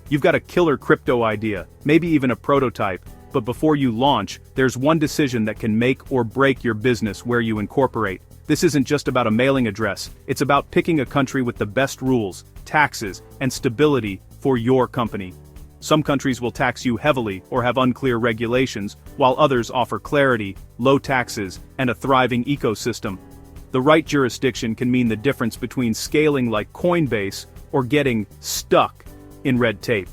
You've got a killer crypto idea, maybe even a prototype, but before you launch, there's one decision that can make or break your business: where you incorporate. This isn't just about a mailing address, it's about picking a country with the best rules, taxes, and stability for your company. Some countries will tax you heavily or have unclear regulations, while others offer clarity, low taxes, and a thriving ecosystem. The right jurisdiction can mean the difference between scaling like Coinbase or getting stuck in red tape.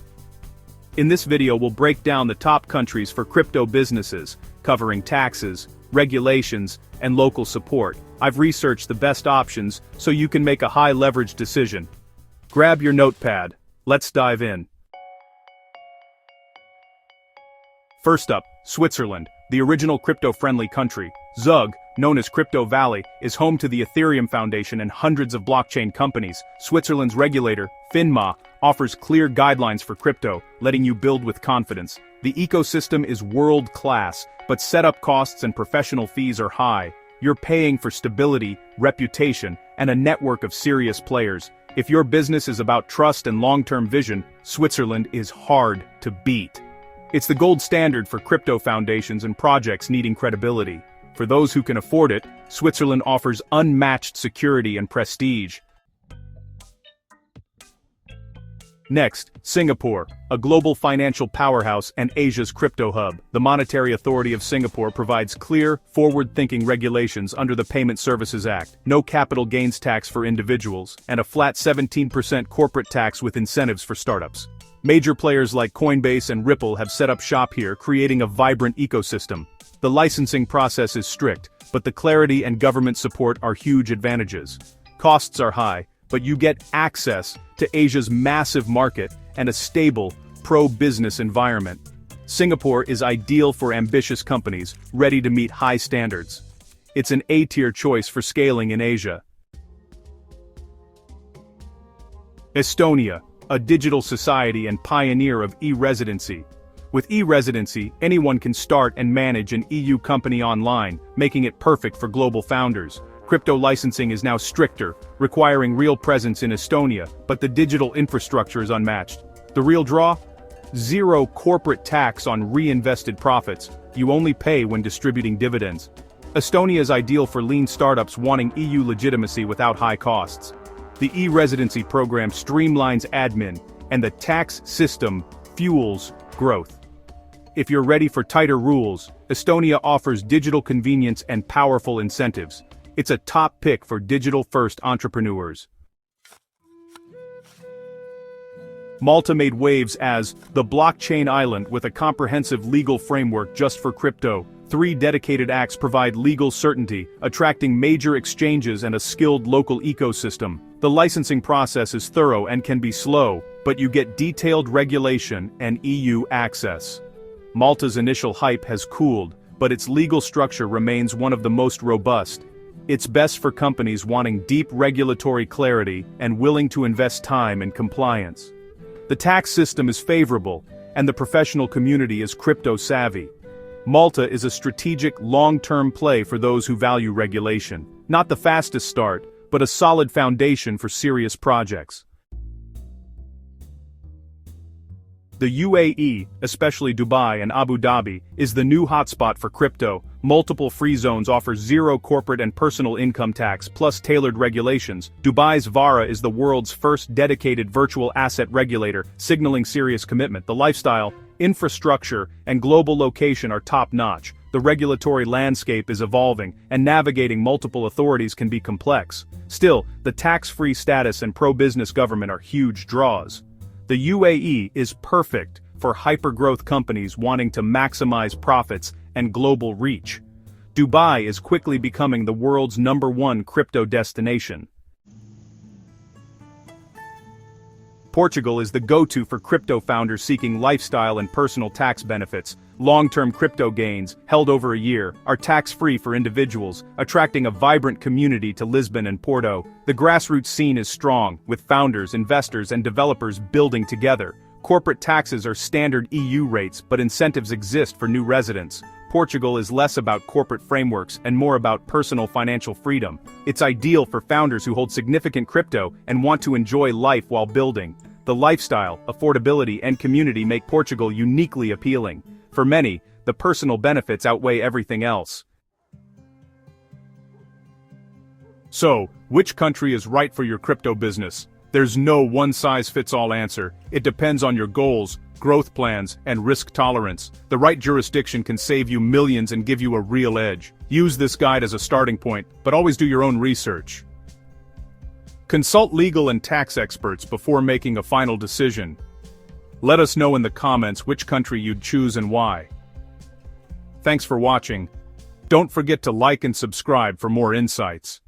In this video, we'll break down the top countries for crypto businesses, covering taxes, regulations, and local support. I've researched the best options so you can make a high-leverage decision. Grab your notepad. Let's dive in. First up, Switzerland, the original crypto-friendly country. Zug, known as Crypto Valley, is home to the Ethereum Foundation and hundreds of blockchain companies. Switzerland's regulator, FINMA, offers clear guidelines for crypto, letting you build with confidence. The ecosystem is world-class, but setup costs and professional fees are high. You're paying for stability, reputation, and a network of serious players. If your business is about trust and long-term vision, Switzerland is hard to beat. It's the gold standard for crypto foundations and projects needing credibility. For those who can afford it, Switzerland offers unmatched security and prestige. Next, Singapore, a global financial powerhouse and Asia's crypto hub. The Monetary Authority of Singapore provides clear, forward-thinking regulations under the Payment Services Act, no capital gains tax for individuals, and a flat 17% corporate tax with incentives for startups. Major players like Coinbase and Ripple have set up shop here, creating a vibrant ecosystem. The licensing process is strict, but the clarity and government support are huge advantages. Costs are high, but you get access to Asia's massive market and a stable, pro-business environment. Singapore is ideal for ambitious companies, ready to meet high standards. It's an A-tier choice for scaling in Asia. Estonia, a digital society and pioneer of e-residency. With e-residency, anyone can start and manage an EU company online, making it perfect for global founders. Crypto licensing is now stricter, requiring real presence in Estonia, but the digital infrastructure is unmatched. The real draw? Zero corporate tax on reinvested profits. You only pay when distributing dividends. Estonia is ideal for lean startups wanting EU legitimacy without high costs. The e-residency program streamlines admin, and the tax system fuels growth. If you're ready for tighter rules, Estonia offers digital convenience and powerful incentives. It's a top pick for digital-first entrepreneurs. Malta made waves as the blockchain island with a comprehensive legal framework just for crypto. 3 dedicated acts provide legal certainty, attracting major exchanges and a skilled local ecosystem. The licensing process is thorough and can be slow, but you get detailed regulation and EU access. Malta's initial hype has cooled, but its legal structure remains one of the most robust. It's best for companies wanting deep regulatory clarity and willing to invest time in compliance. The tax system is favorable, and the professional community is crypto-savvy. Malta is a strategic, long-term play for those who value regulation. Not the fastest start, but a solid foundation for serious projects. The UAE, especially Dubai and Abu Dhabi, is the new hotspot for crypto. Multiple free zones offer zero corporate and personal income tax, plus tailored regulations. Dubai's VARA is the world's first dedicated virtual asset regulator, signaling serious commitment. The lifestyle, infrastructure, and global location are top-notch. The regulatory landscape is evolving, and navigating multiple authorities can be complex. Still, the tax-free status and pro-business government are huge draws. The UAE is perfect for hyper-growth companies wanting to maximize profits and global reach. Dubai is quickly becoming the world's #1 crypto destination. Portugal is the go-to for crypto founders seeking lifestyle and personal tax benefits. Long-term crypto gains, held over a year, are tax-free for individuals, attracting a vibrant community to Lisbon and Porto. The grassroots scene is strong, with founders, investors, and developers building together. Corporate taxes are standard EU rates, but incentives exist for new residents. Portugal is less about corporate frameworks and more about personal financial freedom. It's ideal for founders who hold significant crypto and want to enjoy life while building. The lifestyle, affordability, and community make Portugal uniquely appealing. For many, the personal benefits outweigh everything else. So, which country is right for your crypto business? There's no one-size-fits-all answer. It depends on your goals, growth plans, and risk tolerance. The right jurisdiction can save you millions and give you a real edge. Use this guide as a starting point, but always do your own research. Consult legal and tax experts before making a final decision. Let us know in the comments which country you'd choose and why. Thanks for watching. Don't forget to like and subscribe for more insights.